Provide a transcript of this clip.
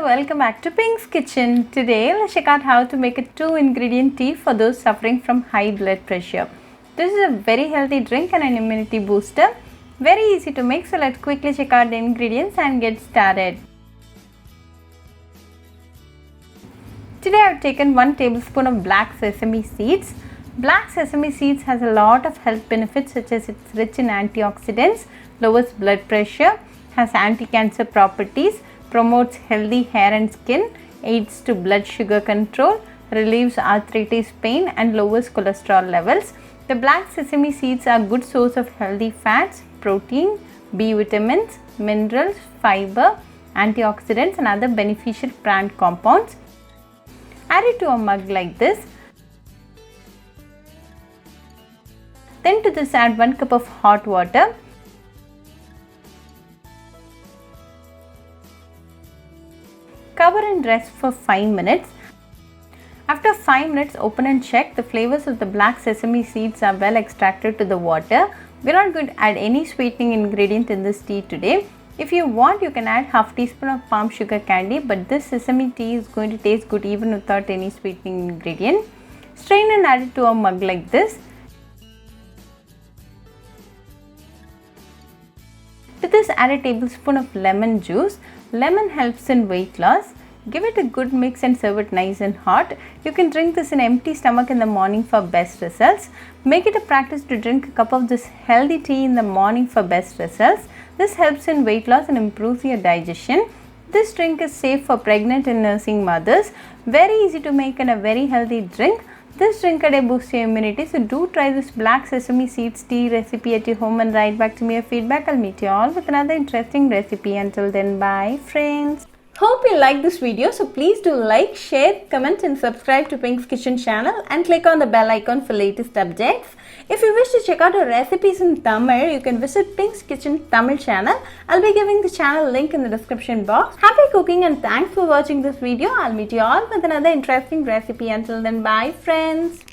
welcome back to Pink's Kitchen. Today let's check out how to make a 2-ingredient tea for those suffering from high blood pressure. This is a very healthy drink and an immunity booster. Very easy to make, so let's quickly check out the ingredients and get started. Today I have taken 1 tablespoon of black sesame seeds. Black sesame seeds has a lot of health benefits, such as it's rich in antioxidants, lowers blood pressure, has anti-cancer properties, promotes healthy hair and skin, aids to blood sugar control, relieves arthritis pain and lowers cholesterol levels. The black sesame seeds are a good source of healthy fats, protein, B vitamins, minerals, fiber, antioxidants and other beneficial plant compounds. Add it to a mug like this. Then to this add 1 cup of hot water. Cover and rest for 5 minutes. After 5 minutes, open and check. The flavors of the black sesame seeds are well extracted to the water. We are not going to add any sweetening ingredient in this tea today. If you want, you can add half teaspoon of palm sugar candy, but this sesame tea is going to taste good even without any sweetening ingredient. Strain and add it to a mug like this. To this, add a tablespoon of lemon juice. Lemon helps in weight loss. Give it a good mix and serve it nice and hot. You can drink this in empty stomach in the morning for best results. Make it a practice to drink a cup of this healthy tea in the morning for best results. This helps in weight loss and improves your digestion. This drink is safe for pregnant and nursing mothers. Very easy to make and a very healthy drink. This drink a day boosts your immunity, so do try this black sesame seeds tea recipe at your home and write back to me your feedback. I'll meet you all with another interesting recipe. Until then, bye friends. Hope you like this video, so please do like, share, comment and subscribe to Pink's Kitchen channel and click on the bell icon for latest updates. If you wish to check out our recipes in Tamil, you can visit Pink's Kitchen Tamil channel. I'll be giving the channel link in the description box. Happy cooking and thanks for watching this video. I'll meet you all with another interesting recipe. Until then, bye friends.